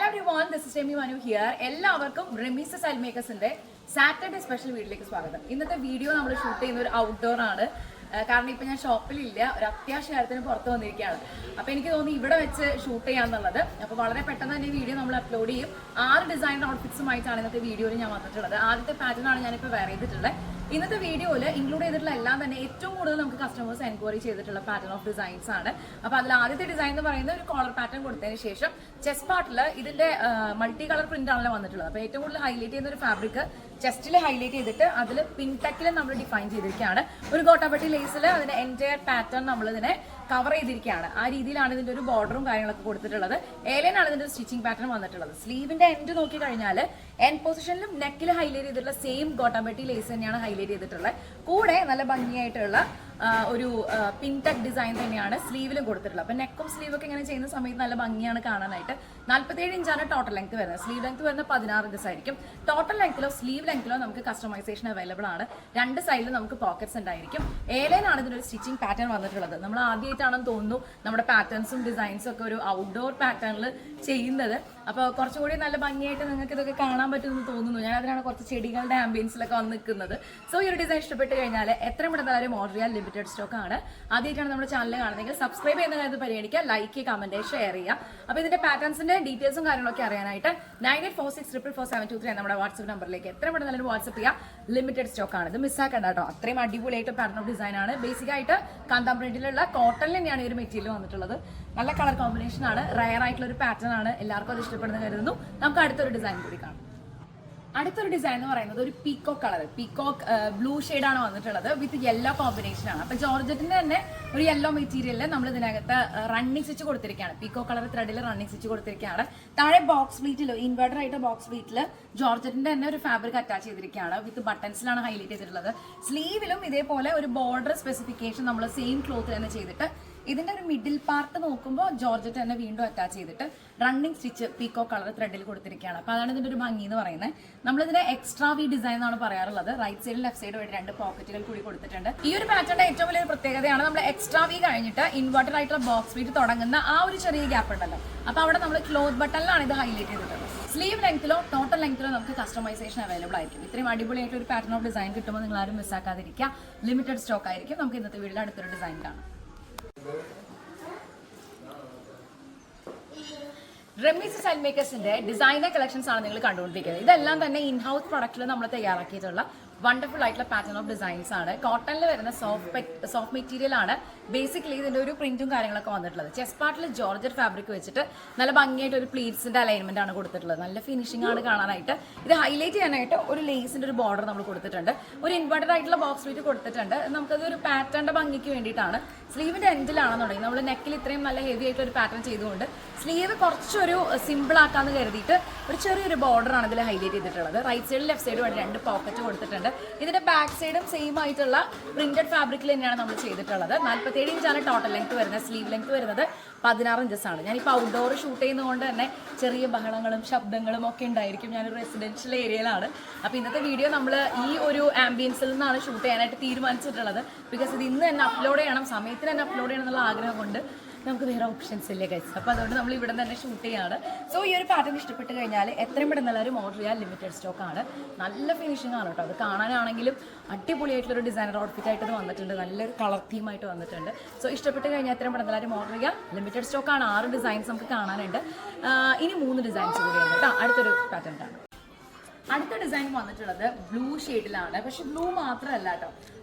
everyone, this is Remi Manu here. എല്ലാവർക്കും Remees style മേക്കേഴ്സിന്റെ Saturday special വീഡിയോയിലേക്ക് സ്വാഗതം. ഇന്നത്തെ വീഡിയോ നമ്മൾ ഷൂട്ട് ചെയ്യുന്ന ഒരു ഔട്ട്ഡോർ ആണ്. കാരണം ഇപ്പൊ ഞാൻ ഷോപ്പിലില്ല, ഒരു അത്യാവശ്യ കാര്യത്തിന് പുറത്ത് വന്നിരിക്കുകയാണ്. അപ്പൊ എനിക്ക് തോന്നി ഇവിടെ വെച്ച് ഷൂട്ട് ചെയ്യാന്നുള്ളത്. അപ്പൊ വളരെ പെട്ടെന്ന് തന്നെ വീഡിയോ നമ്മൾ അപ്ലോഡ് ചെയ്യും. 6 ഡിസൈൻ ഔട്ട്ഫിറ്റ്സുമായിട്ടാണ് ഇന്നത്തെ വീഡിയോയിൽ ഞാൻ വന്നിട്ടുള്ളത്. ആദ്യത്തെ പാറ്റേൺ ആണ് ഞാനിപ്പോൾ വെയർ ചെയ്തിട്ടുള്ളത്. ഇന്നത്തെ വീഡിയോയിൽ ഇൻക്ലൂഡ് ചെയ്തിട്ടുള്ള എല്ലാം തന്നെ ഏറ്റവും കൂടുതൽ നമുക്ക് കസ്റ്റമേഴ്സ് എൻക്വയറി ചെയ്തിട്ടുള്ള പാറ്റേൺ ഓഫ് ഡിസൈൻസ് ആണ്. അപ്പൊ അതിൽ ആദ്യത്തെ ഡിസൈൻ എന്ന് പറയുന്നത് ഒരു കോളർ പാറ്റേൺ കൊടുത്തതിന് ശേഷം ചെസ്റ്റ് പാർട്ടിൽ ഇതിന്റെ മൾട്ടി കളർ പ്രിന്റ് ആണല്ലോ വന്നിട്ടുള്ളത്. അപ്പൊ ഏറ്റവും കൂടുതൽ ഹൈലൈറ്റ് ചെയ്യുന്ന ഒരു ഫാബ്രിക് ചെസ്റ്റിൽ ഹൈലൈറ്റ് ചെയ്തിട്ട് അതിൽ പിൻടെക്കിൽ നമ്മൾ ഡിഫൈൻ ചെയ്തിരിക്കുകയാണ്. ഒരു ഗോട്ടാപട്ടി ലേസിൽ അതിന്റെ എൻറ്റയർ പാറ്റേൺ നമ്മൾ ഇതിനെ കവർ ചെയ്തിരിക്കുകയാണ്. ആ രീതിയിലാണ് ഇതിന്റെ ഒരു ബോർഡറും കാര്യങ്ങളൊക്കെ കൊടുത്തിട്ടുള്ളത്. ഏലനാണ് ഇതിന്റെ സ്റ്റിച്ചിങ് പാറ്റേൺ വന്നിട്ടുള്ളത്. സ്ലീവിന്റെ എൻഡ് നോക്കി കഴിഞ്ഞാൽ എൻഡ് പൊസിഷനിലും നെക്കിൽ ഹൈലൈറ്റ് ചെയ്തിട്ടുള്ള സെയിം ഗോട്ടാപട്ടി ലേസ് തന്നെയാണ് ഹൈലൈറ്റ് ചെയ്തിട്ടുള്ളത്. കൂടെ നല്ല ഭംഗിയായിട്ടുള്ള ഒരു പിൻടെക് ഡിസൈൻ തന്നെയാണ് സ്ലീവിലും കൊടുത്തിട്ടുള്ളത്. അപ്പൊ നെക്കും സ്ലീവൊക്കെ ഇങ്ങനെ ചെയ്യുന്ന സമയത്ത് നല്ല ഭംഗിയാണ് കാണാനായിട്ട്. 47 ഇഞ്ചാണ് ടോട്ടൽ ലെങ്ത് വരുന്നത്. സ്ലീവ് ലെങ്ത് വരുന്നത് 16 ഇഞ്ചസ് ആയിരിക്കും. ടോട്ടൽ ലെങ്ത്തിലോ സ്ലീവ് ലെങ്ത്തിലോ നമുക്ക് കസ്റ്റമൈസേഷൻ അവൈലബിൾ ആണ്. രണ്ട് സൈഡിലും നമുക്ക് പോക്കറ്റ്സ് ഉണ്ടായിരിക്കും. ഏലനാണ് ഇതിനൊരു സ്റ്റിച്ചിങ് പാറ്റേൺ വന്നിട്ടുള്ളത്. നമ്മൾ ആദ്യമായിട്ടാണെന്ന് തോന്നുന്നു നമ്മുടെ പാറ്റേൺസും ഡിസൈൻസും ഒക്കെ ഒരു ഔട്ട്ഡോർ പാറ്റേണിൽ ചെയ്യുന്നത്. അപ്പോൾ കുറച്ചുകൂടി നല്ല ഭംഗിയായിട്ട് നിങ്ങൾക്ക് ഇതൊക്കെ കാണാൻ പറ്റുമെന്ന് തോന്നുന്നു. ഞാൻ അതിനാണ് കുറച്ച് ചെടികളുടെ ആംബിയൻസിലൊക്കെ വന്ന് നിൽക്കുന്നത്. സോ ഈ ഒരു ഡിസൈൻ ഇഷ്ടപ്പെട്ട് കഴിഞ്ഞാൽ എത്രയും പെട്ടെന്ന് ഓർഡർ ചെയ്യാൻ ലിമിറ്റഡ് സ്റ്റോക്ക് ആണ്. ആദ്യമായിട്ടാണ് നമ്മുടെ ചാനൽ കാണുന്നതെങ്കിൽ സബ്സ്ക്രൈബ് ചെയ്യുന്ന കാര്യത്തിൽ പരിഗണിക്കുക, ലൈക്ക്, കമന്റ്, ഷെയർ ചെയ്യുക. അപ്പോൾ ഇതിന്റെ പാറ്റേൺസിന്റെ ഡീറ്റെയിൽസും കാര്യങ്ങളൊക്കെ അറിയാനായിട്ട് 9846444723 നമ്മുടെ വാട്സ്ആപ്പ് നമ്പറിലേക്ക് എത്രയും പെട്ടെന്ന് വാട്സ്ആപ്പ് ചെയ്യുക. ലിമിറ്റഡ് സ്റ്റോക്ക് ആണ്, ഇത് മിസ്സാക്കണ്ട കേട്ടോ. അത്രയും അടിപൊളിയായിട്ട് പാറ്റേൺ ഓഫ് ഡിസൈൻ ആണ്. ബേസിക് ആയിട്ട് കാന്താം പ്രിന്റിലുള്ള കോട്ടണിൽ തന്നെയാണ് ഈ ഒരു മെറ്റീരിയൽ വന്നിട്ടുള്ളത്. നല്ല കളർ കോമ്പിനേഷൻ ആണ്, റയർ ആയിട്ടുള്ള ഒരു പാറ്റേൺ ആണ്. എല്ലാവർക്കും അത് ഇഷ്ടപ്പെടുന്ന കരുതുന്നു. നമുക്ക് അടുത്തൊരു ഡിസൈൻ കൂടി കാണാം. അടുത്തൊരു ഡിസൈൻ എന്ന് പറയുന്നത് ഒരു പീകോക്ക് കളർ, പീകോക്ക് ബ്ലൂ ഷെയ്ഡാണ് വന്നിട്ടുള്ളത്. വിത്ത് യെല്ലോ കോമ്പിനേഷൻ ആണ്. അപ്പൊ ജോർജറ്റിന്റെ തന്നെ ഒരു യെല്ലോ മെറ്റീരിയലിൽ നമ്മൾ ഇതിനകത്ത് റണ്ണിങ് സ്റ്റിച്ച് കൊടുത്തിരിക്കുകയാണ്. പീകോക്ക് കളർ ത്രെഡിൽ റണ്ണിങ് സ്റ്റിച്ച് കൊടുത്തിരിക്കുകയാണ്. താഴെ ബോക്സ് ബീറ്റിൽ ഇൻവേർട്ടർ ആയിട്ട് ബോക്സ് ബീറ്റിൽ ജോർജറ്റിന്റെ തന്നെ ഒരു ഫാബ്രിക് അറ്റാച്ച് ചെയ്തിരിക്കുകയാണ്. വിത്ത് ബട്ടൺസിലാണ് ഹൈലൈറ്റ് ചെയ്തിട്ടുള്ളത്. സ്ലീവിലും ഇതേപോലെ ഒരു ബോർഡർ സ്പെസിഫിക്കേഷൻ നമ്മൾ സെയിം ക്ലോത്തിൽ തന്നെ ചെയ്തിട്ട് ഇതിന്റെ ഒരു മിഡിൽ പാർട്ട് നോക്കുമ്പോൾ ജോർജറ്റ് തന്നെ വീണ്ടും അറ്റാച്ച് ചെയ്തിട്ട് റണ്ണിങ് സ്റ്റിച്ച് പീകോ കളർ ത്രെഡിൽ കൊടുത്തിരിക്കുകയാണ്. അപ്പൊ അതാണ് ഇതിന്റെ ഒരു ഭംഗി എന്ന് പറയുന്നത്. നമ്മളിതിനെ എക്സ്ട്രാ വി ഡിസൈൻ എന്നാണ് പറയാറുള്ളത്. റൈറ്റ് സൈഡിൽ ലെഫ്റ്റ് സൈഡ് വഴി 2 പോക്കറ്റുകൾ കൂടി കൊടുത്തിട്ടുണ്ട്. ഈ ഒരു പാറ്റേണിന്റെ ഏറ്റവും വലിയ പ്രത്യേകതയാണ് നമ്മൾ എക്സ്ട്രാ വി കഴിഞ്ഞിട്ട് ഇൻവേർട്ടഡ് ആയിട്ടുള്ള ബോക്സ് ബീറ്റ് തുടങ്ങുന്ന ആ ഒരു ചെറിയ ഗ്യാപ്പ് ഉണ്ടല്ലോ. അപ്പൊ അവിടെ നമ്മൾ ക്ലോത്ത് ബട്ടണിലാണ് ഇത് ഹൈലൈറ്റ് ചെയ്തിട്ടുള്ളത്. സ്ലീവ് ലെങ്ത്തിലോ ടോട്ടൽ ലെങ്ത്തിലോ നമുക്ക് കസ്റ്റമൈസേഷൻ അവൈലബിൾ ആയിരിക്കും. ഇത്രയും അടിപൊളിയായിട്ട് ഒരു പാറ്റേൺ ഓഫ് ഡിസൈൻ കിട്ടുമ്പോൾ നിങ്ങൾ ആരും മിസ്സാക്കാതിരിക്കുക. ലിമിറ്റഡ് സ്റ്റോക്ക് ആയിരിക്കും. നമുക്ക് ഇന്നത്തെ വീഡിയോയിൽ അടുത്തൊരു ഡിസൈൻ കാണാം. റെമീസ് സ്റ്റൈൽ മേക്കേഴ്സിന്റെ ഡിസൈനർ കളക്ഷൻസ് ആണ് നിങ്ങൾ കണ്ടുകൊണ്ടിരിക്കുന്നത്. ഇതെല്ലാം തന്നെ ഇൻ ഹൗസ് പ്രൊഡക്റ്റിൽ നമ്മൾ തയ്യാറാക്കിയിട്ടുള്ള വണ്ടർഫുൾ ആയിട്ടുള്ള പാറ്റേൺ ഓഫ് ഡിസൈൻസ് ആണ്. കോട്ടണിൽ വരുന്ന സോഫ്റ്റ് മെറ്റീരിയൽ ആണ്. ബേസിക്കലി ഇതിന്റെ ഒരു പ്രിന്റും കാര്യങ്ങളൊക്കെ വന്നിട്ടുള്ളത്. ചെസ്റ്റ് പാർട്ടിൽ ജോർജറ്റ് ഫാബ്രിക് വെച്ചിട്ട് നല്ല ഭംഗിയായിട്ട് ഒരു പ്ലീറ്റ്സിന്റെ അലൈൻമെന്റ് ആണ് കൊടുത്തിട്ടുള്ളത്. നല്ല ഫിനിഷിംഗ് ആണ് കാണാനായിട്ട്. ഇത് ഹൈലൈറ്റ് ചെയ്യാനായിട്ട് ഒരു ലേസിന്റെ ഒരു ബോർഡർ നമ്മൾ കൊടുത്തിട്ടുണ്ട്. ഒരു ഇൻവേർട്ടഡ് ആയിട്ടുള്ള ബോക്സ് ബീറ്റ് കൊടുത്തിട്ടുണ്ട്. നമുക്കത് ഒരു പാറ്റേണിന്റെ ഭംഗിക്ക് വേണ്ടിയിട്ടാണ്. സ്ലീവിന്റെ എൻഡിലാണെന്നുണ്ടെങ്കിൽ നമ്മൾ നെക്കിൽ ഇത്രയും നല്ല ഹെവി ആയിട്ട് ഒരു പാറ്റേൺ ചെയ്തുകൊണ്ട് സ്ലീവ് കുറച്ചൊരു സിമ്പിൾ ആക്കാന്ന് കരുതിയിട്ട് ഒരു ചെറിയൊരു ബോർഡർ ആണ് ഇതിൽ ഹൈലൈറ്റ് ചെയ്തിട്ടുള്ളത്. റൈറ്റ് സൈഡിൽ ലെഫ്റ്റ് സൈഡും 2 പോക്കറ്റ് കൊടുത്തിട്ടുണ്ട്. ഇതിന്റെ ബാക്ക് സൈഡും സെയിം ആയിട്ടുള്ള പ്രിന്റഡ് ഫാബ്രിക്കിൽ തന്നെയാണ് നമ്മൾ ചെയ്തിട്ടുള്ളത്. 47 ഇഞ്ചാണ് ടോട്ടൽ ലെങ്ത് വരുന്നത്. സ്ലീവ് ലെങ്ത് വരുന്നത് 16 ഇഞ്ചസ് ആണ്. ഞാനിപ്പോൾ ഔട്ട്ഡോർ ഷൂട്ട് ചെയ്യുന്നതുകൊണ്ട് തന്നെ ചെറിയ ബഹളങ്ങളും ശബ്ദങ്ങളും ഒക്കെ ഉണ്ടായിരിക്കും. ഞാനൊരു റെസിഡൻഷ്യൽ ഏരിയയിലാണ്. അപ്പോൾ ഇന്നത്തെ വീഡിയോ നമ്മൾ ഈ ഒരു ആംബിയൻസിൽ നിന്നാണ് ഷൂട്ട് ചെയ്യാനായിട്ട് തീരുമാനിച്ചിട്ടുള്ളത്. ബിക്കോസ് ഇത് ഇന്ന് തന്നെ അപ്ലോഡ് ചെയ്യണം, സമയത്തിന് തന്നെ അപ്ലോഡ് ചെയ്യണം എന്നുള്ള ആഗ്രഹം കൊണ്ട് നമുക്ക് വേറെ ഓപ്ഷൻസ് ഇല്ലേ ഗൈസ്. അപ്പോൾ അതുകൊണ്ട് നമ്മൾ ഇവിടെ തന്നെ ഷൂട്ട് ചെയ്യാണ്. സോ ഈ ഒരു പാറ്റേൺ ഇഷ്ടപ്പെട്ട് കഴിഞ്ഞാൽ എത്രയും പെട്ടെന്ന് എല്ലാവരും ഓർഡർ ചെയ്യാൻ. ലിമിറ്റഡ് സ്റ്റോക്ക് ആണ്. നല്ല ഫിനിഷിംഗ് ആണ് കേട്ടോ. അത് കാണാനാണെങ്കിലും അടിപൊളിയായിട്ടുള്ളൊരു ഡിസൈനർ ഔട്ട്ഫിറ്റ് ആയിട്ട് വന്നിട്ടുണ്ട്. നല്ലൊരു കളർ തീമായിട്ട് വന്നിട്ടുണ്ട്. സോ ഇഷ്ടപ്പെട്ട് കഴിഞ്ഞാൽ എത്രയും പെട്ടെന്ന് എല്ലാവരും ഓർഡർ ചെയ്യാം. ലിമിറ്റഡ് സ്റ്റോക്ക് ആണ്. 6 ഡിസൈൻസ് നമുക്ക് കാണാനുണ്ട്. ഇനി 3 ഡിസൈൻസ് കൂടിയുണ്ട് കേട്ടോ. അടുത്തൊരു പാറ്റേൺ ആണ്. അടുത്ത ഡിസൈൻ വന്നിട്ടുള്ളത് ബ്ലൂ ഷെയ്ഡിലാണ്. പക്ഷെ ബ്ലൂ മാത്രമല്ല കേട്ടോ,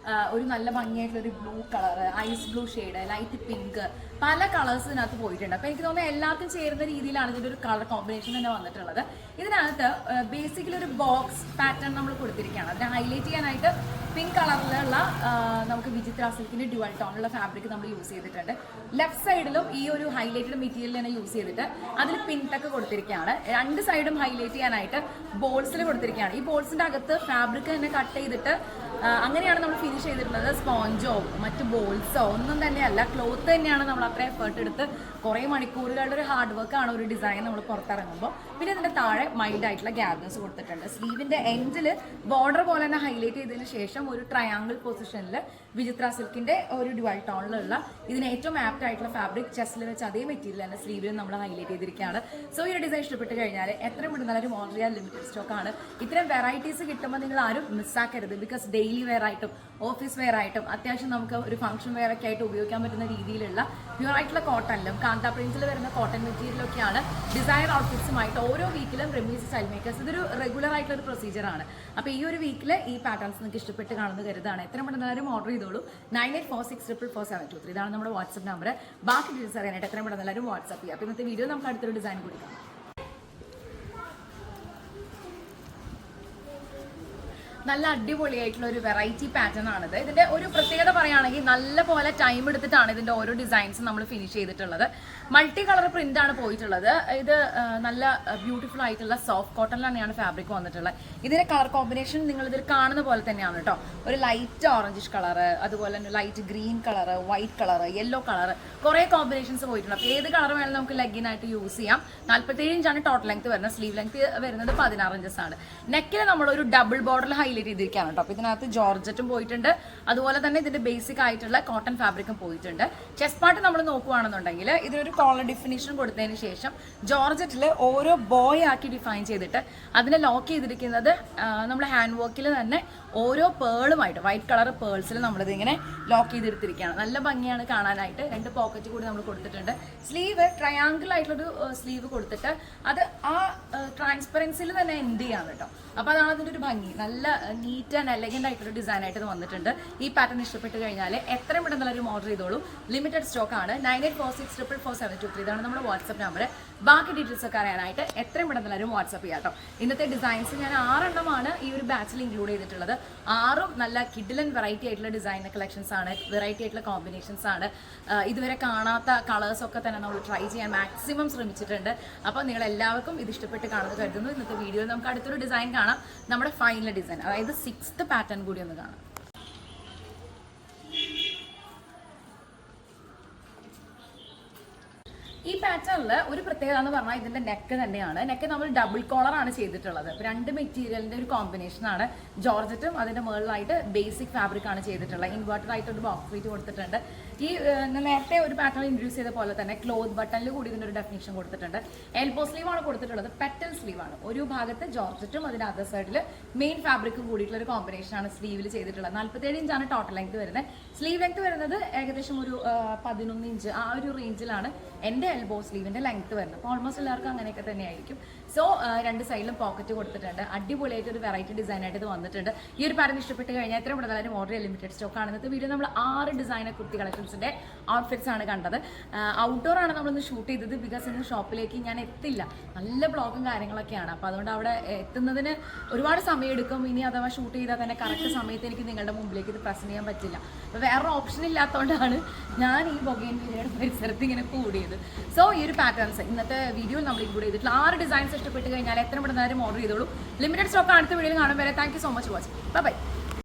ഒരു നല്ല ഭംഗിയായിട്ടുള്ള ഒരു blue colour, ice blue shade, light pink, പല കളേഴ്സ് ഇതിനകത്ത് പോയിട്ടുണ്ട്. അപ്പോൾ എനിക്ക് തോന്നുന്നത് എല്ലാവർക്കും ചേരുന്ന രീതിയിലാണ് ഇതിൻ്റെ ഒരു കളർ കോമ്പിനേഷൻ തന്നെ വന്നിട്ടുള്ളത്. ഇതിനകത്ത് ബേസിക്കലി ഒരു ബോക്സ് പാറ്റേൺ നമ്മൾ കൊടുത്തിരിക്കുകയാണ്. അതിനെ ഹൈലൈറ്റ് ചെയ്യാനായിട്ട് പിങ്ക് കളറിലുള്ള നമുക്ക് വിചിത്ര സിൽക്കിന്റെ ഡ്യുവൽ ടോണിലുള്ള ഫാബ്രിക് നമ്മൾ യൂസ് ചെയ്തിട്ടുണ്ട്. ലെഫ്റ്റ് സൈഡിലും ഈ ഒരു ഹൈലൈറ്റഡ് മെറ്റീരിയൽ തന്നെ യൂസ് ചെയ്തിട്ട് അതിൽ പിൻടെക്ക് കൊടുത്തിരിക്കുകയാണ്. 2 സൈഡും ഹൈലൈറ്റ് ചെയ്യാനായിട്ട് ബോൾസിൽ കൊടുത്തിരിക്കുകയാണ്. ഈ ബോൾസിന്റെ അകത്ത് ഫാബ്രിക് തന്നെ കട്ട് ചെയ്തിട്ട് അങ്ങനെയാണ് നമ്മൾ ഫിനിഷ് ചെയ്തിട്ടുള്ളത്. സ്പോഞ്ചോ മറ്റ് ബോൾസോ ഒന്നും തന്നെയല്ല, ക്ലോത്ത് തന്നെയാണ് നമ്മൾ അത്ര എഫേർട്ട് എടുത്ത് കുറേ മണിക്കൂറുകളുടെ ഒരു ഹാർഡ് വർക്കാണ് ഒരു ഡിസൈൻ നമ്മൾ പുറത്തിറങ്ങുമ്പോൾ. പിന്നെ ഇതിൻ്റെ താഴെ മൈൽഡ് ആയിട്ടുള്ള ഗ്യാദേഴ്സ് കൊടുത്തിട്ടുണ്ട്. സ്ലീവിൻ്റെ എൻഡിൽ ബോർഡർ പോലെ തന്നെ ഹൈലൈറ്റ് ചെയ്തതിന് ശേഷം ഒരു ട്രയാങ്കിൾ പൊസിഷനിൽ വിചിത്ര സിൽക്കിൻ്റെ ഒരു ഡ്യുവൽ ടോണിലുള്ള ഇതിന് ഏറ്റവും ആപ്റ്റ് ആയിട്ടുള്ള ഫാബ്രിക് ചെസ്റ്റിൽ വെച്ച് അതേ മെറ്റീരിയൽ തന്നെ സ്ലീവിൽ നമ്മൾ ഹൈലൈറ്റ് ചെയ്തിരിക്കുകയാണ്. സോ ഈ ഒരു ഡിസൈൻ ഇഷ്ടപ്പെട്ട് കഴിഞ്ഞാൽ എത്രയും പെട്ടെന്ന് നല്ലൊരു ഓർഡർ ചെയ്യാൻ ലിമിറ്റഡ് സ്റ്റോക്കാണ്. ഇത്തരം വെറൈറ്റീസ് കിട്ടുമ്പോൾ നിങ്ങൾ ആരും മിസ്സാക്കരുത്. ബിക്കോസ് ഡെയിലി വെയർ ആയിട്ടും ഓഫീസ് വെയർ ആയിട്ടും അത്യാവശ്യം നമുക്ക് ഒരു ഫംഗ്ഷൻ വെയർ ഒക്കെ ആയിട്ട് ഉപയോഗിക്കാൻ പറ്റുന്ന രീതിയിലുള്ള പ്യൂർ ആയിട്ടുള്ള കോട്ടണിലും കാന്ത പ്രിൻസിൽ വരുന്ന കോട്ടൺ മെറ്റീരിയലൊക്കെയാണ് ഡിസൈനർ ഔട്ട്ഫിറ്റ്സുമായിട്ട് ഓരോ വീക്കിലും റെമീസ് സ്റ്റൈൽ മേക്കേഴ്സ് ഇതൊരു റെഗുലർ ആയിട്ടുള്ള ഒരു പ്രൊസീജിയറാണ്. അപ്പോൾ ഈ ഒരു വീക്കിൽ ഈ പാറ്റേൺസ് നിങ്ങൾക്ക് ഇഷ്ടപ്പെട്ട് കാണുന്ന കരുതാണ്. എത്രയും പെട്ടെന്ന് എല്ലാവരും ഓർഡർ ചെയ്തോളൂ. 9846444723 ഇതാണ് നമ്മുടെ വാട്സ്ആപ്പ് നമ്പർ. ബാക്കി ഡീറ്റെയിൽസ് അറിയാനായിട്ട് എത്രയും പെട്ടെന്ന് എല്ലാവരും വാട്സ്ആപ്പ് ചെയ്യുക. അപ്പോൾ ഇന്നത്തെ വീഡിയോ നമുക്ക് അടുത്തൊരു ഡിസൈൻ കൊടുക്കാം. നല്ല അടിപൊളിയായിട്ടുള്ള ഒരു വെറൈറ്റി പാറ്റേൺ ആണിത്. ഇതിന്റെ ഒരു പ്രത്യേകത പറയുകയാണെങ്കിൽ നല്ല പോലെ ടൈം എടുത്തിട്ടാണ് ഇതിന്റെ ഓരോ ഡിസൈൻസ് നമ്മൾ ഫിനിഷ് ചെയ്തിട്ടുള്ളത്. മൾട്ടി കളർ പ്രിന്റ് ആണ് പോയിട്ടുള്ളത്. ഇത് നല്ല ബ്യൂട്ടിഫുൾ ആയിട്ടുള്ള സോഫ്റ്റ് കോട്ടണിലാണ് ഫാബ്രിക് വന്നിട്ടുള്ളത്. ഇതിന്റെ കളർ കോമ്പിനേഷൻ നിങ്ങൾ ഇതിൽ കാണുന്ന പോലെ തന്നെയാണ് കേട്ടോ. ഒരു ലൈറ്റ് ഓറഞ്ചിഷ് കളർ, അതുപോലെ തന്നെ light green colour, white colour, yellow colour, കുറെ കോമ്പിനേഷൻസ് പോയിട്ടുണ്ട്. അപ്പോൾ ഏത് കളർ വേണമെങ്കിലും നമുക്ക് ലെഗിനായിട്ട് യൂസ് ചെയ്യാം. 47 ഇഞ്ചാണ് ടോട്ടൽ ലെങ്ത് വരുന്നത്. സ്ലീവ് ലെങ്ത് വരുന്നത് 16 ഇഞ്ചസ് ആണ്. നെക്കിൽ നമ്മളൊരു ഡബിൾ ബോർഡർ ഹൈലൈറ്റ് ചെയ്തിരിക്കുകയാണ് കേട്ടോ. അപ്പോൾ ഇതിനകത്ത് ജോർജറ്റും പോയിട്ടുണ്ട്, അതുപോലെ തന്നെ ഇതിന്റെ ബേസിക് ആയിട്ടുള്ള കോട്ടൺ ഫാബ്രിക്കും പോയിട്ടുണ്ട്. ചെസ്റ്റ് പാർട്ട് നമ്മൾ നോക്കുകയാണെന്നുണ്ടെങ്കിൽ ഇതിനൊരു കോളർ ഡിഫിനിഷൻ കൊടുത്തതിന് ശേഷം ജോർജറ്റിൽ ഓരോ ബോയ് ആക്കി ഡിഫൈൻ ചെയ്തിട്ട് അതിനെ ലോക്ക് ചെയ്തിരിക്കുന്നത് നമ്മൾ ഹാൻഡ് വർക്കിൽ തന്നെ ഓരോ പേളുമായിട്ട് വൈറ്റ് കളർ പേൾസിൽ നമ്മളിത് ഇങ്ങനെ ലോക്ക് ചെയ്തെടുത്തിരിക്കുകയാണ്. നല്ല ഭംഗിയാണ് കാണാനായിട്ട്. 2 പോക്കറ്റ് കൂടി നമ്മൾ കൊടുത്തിട്ടുണ്ട്. സ്ലീവ് ട്രയാങ്കിൾ ആയിട്ടുള്ളൊരു സ്ലീവ് കൊടുത്തിട്ട് അത് ആ ട്രാൻസ്പെറൻസിൽ തന്നെ എൻഡ് ചെയ്യാണ് കേട്ടോ. അപ്പോൾ അതാണ് അതിൻ്റെ ഒരു ഭംഗി. നല്ല നീറ്റ് ആൻഡ് എലഗൻ്റ് ആയിട്ടൊരു ഡിസൈൻ ആയിട്ട് ഇത് വന്നിട്ടുണ്ട്. ഈ പാറ്റേൺ ഇഷ്ടപ്പെട്ട് കഴിഞ്ഞാൽ എത്രയും പെട്ടെന്ന് എല്ലാവരും ഓർഡർ ചെയ്തോളൂ. ലിമിറ്റഡ് സ്റ്റോക്ക് ആണ്. 9846444723 ഇതാണ് നമ്മുടെ വാട്സ്ആപ്പ് നമ്പർ. ബാക്കി ഡീറ്റെയിൽസ് ഒക്കെ അറിയാനായിട്ട് എത്രയും പെട്ടെന്ന് എല്ലാവരും വാട്സ്ആപ്പ് ചെയ്യാം കേട്ടോ. ഇന്നത്തെ ഡിസൈൻസ് ഞാൻ 6 എണ്ണമാണ് ഈ ഒരു ബാച്ചിൽ ഇൻക്ലൂഡ് ചെയ്തിട്ടുള്ളത്. 6ഉം നല്ല കിഡിലൻ വെറൈറ്റി ആയിട്ടുള്ള ഡിസൈൻ കളക്ഷൻസ് ആണ്, വെറൈറ്റി ആയിട്ടുള്ള കോമ്പിനേഷൻസ് ആണ്. ഇതുവരെ കാണാത്ത കളേഴ്സ് ഒക്കെ തന്നെ നമ്മൾ ട്രൈ ചെയ്യാൻ മാക്സിമം ശ്രമിച്ചിട്ടുണ്ട്. അപ്പോൾ നിങ്ങൾ എല്ലാവർക്കും ഇത് ഇഷ്ടപ്പെട്ട് കാണുന്നത് കരുതുന്നു. ഇന്നത്തെ വീഡിയോയിൽ നമുക്ക് അടുത്തൊരു ഡിസൈൻ കാണാം. നമ്മുടെ ഫൈനൽ ഡിസൈൻ, അതായത് 6th പാറ്റേൺ കൂടി ഒന്ന് കാണാം. ഈ പാറ്റേണിൽ ഒരു പ്രത്യേകത എന്ന് പറഞ്ഞാൽ ഇതിന്റെ നെക്ക് തന്നെയാണ്. നെക്ക് നമ്മൾ ഡബിൾ കോളർ ആണ് ചെയ്തിട്ടുള്ളത്. 2 മെറ്റീരിയലിന്റെ ഒരു കോമ്പിനേഷൻ ആണ്. ജോർജറ്റും അതിന്റെ മുകളിലായിട്ട് ബേസിക് ഫാബ്രിക് ആണ് ചെയ്തിട്ടുള്ളത്. ഇൻവേർട്ടഡ് ആയിട്ട് ഒരു ബോക്സ് പ്ലീറ്റ് കൊടുത്തിട്ടുണ്ട്. ഈ നേരത്തെ ഒരു പാറ്റേൺ ഇൻട്രൊഡ്യൂസ് ചെയ്ത പോലെ തന്നെ ക്ലോത്ത് ബട്ടണിൽ കൂടി ഇതിന്റെ ഒരു ഡെഫിനേഷൻ കൊടുത്തിട്ടുണ്ട്. എൽബോ സ്ലീവ് ആണ് കൊടുത്തിട്ടുള്ളത്. പെറ്റൽ സ്ലീവ് ആണ്. ഒരു ഭാഗത്ത് ജോർജറ്റും അതിന്റെ അതർ സൈഡിൽ മെയിൻ ഫാബ്രിക്കും കൂടിയിട്ടുള്ള ഒരു കോമ്പിനേഷൻ ആണ് സ്ലീവിൽ ചെയ്തിട്ടുള്ളത്. 47 ഇഞ്ചാണ് ടോട്ടൽ ലെങ്ത് വരുന്നത്. സ്ലീവ് ലെങ്ത് വരുന്നത് ഏകദേശം ഒരു 11 ഇഞ്ച് ആ ഒരു റേഞ്ചിലാണ് എൻ്റെ എൽബോ സ്ലീവിന്റെ ലെങ്ത് വരുന്നത്. അപ്പോൾ ഓൾമോസ്റ്റ് എല്ലാവർക്കും അങ്ങനെയൊക്കെ തന്നെയായിരിക്കും. സോ 2 സൈഡിലും പോക്കറ്റ് കൊടുത്തിട്ടുണ്ട്. അടിപൊളിയായിട്ട് ഒരു വെറൈറ്റി ഡിസൈൻ ആയിട്ട് ഇത് വന്നിട്ടുണ്ട്. ഈ ഒരു പാറ്റേൺ ഇഷ്ടപ്പെട്ട് കഴിഞ്ഞാൽ എത്രയും കൂടുതലും ഓർഡർ ചെയ്യാൻ ലിമിറ്റഡ് സ്റ്റോക്ക് ആണ്. ഇന്നത്തെ വീഡിയോ നമ്മൾ 6 ഡിസൈനർ കുർത്തി കളക്ഷൻസിന്റെ ഔട്ട്ഫിറ്റ്സ് ആണ് കണ്ടത്. ഔട്ട്ഡോർ ആണ് നമ്മളൊന്ന് ഷൂട്ട് ചെയ്തത്. ബിക്കോസ് ഇന്ന് ഷോപ്പിലേക്ക് ഞാൻ എത്തില്ല, നല്ല ബ്ലോക്കും കാര്യങ്ങളൊക്കെയാണ്. അപ്പോൾ അതുകൊണ്ട് അവിടെ എത്തുന്നതിന് ഒരുപാട് സമയം എടുക്കും. ഇനി അഥവാ ഷൂട്ട് ചെയ്താൽ തന്നെ കറക്റ്റ് സമയത്ത് എനിക്ക് നിങ്ങളുടെ മുമ്പിലേക്ക് ഇത് പ്രസന്റ് ചെയ്യാൻ പറ്റില്ല. അപ്പോൾ വേറൊരു ഓപ്ഷൻ ഇല്ലാത്തതുകൊണ്ടാണ് ഞാൻ ഈ ബൊഗൈൻവില്ലയുടെ പരിസരത്ത് ഇങ്ങനെ കൂടിയത്. സോ ഈ ഒരു പാറ്റേൺസ് ഇന്നത്തെ വീഡിയോയിൽ നമ്മൾ ഇൻക്ലൂഡ് ചെയ്തിട്ടുള്ള 6 ഡിസൈൻസ് ഇഷ്ടപ്പെട്ട് കഴിഞ്ഞാൽ എത്ര പെട്ടെന്ന് ഓർഡർ ചെയ്തോളൂ. ലിമിറ്റഡ് സ്റ്റോക്ക് അടുത്ത വീഡിയോയിൽ കാണും വരെ. Thank you so much watching. By.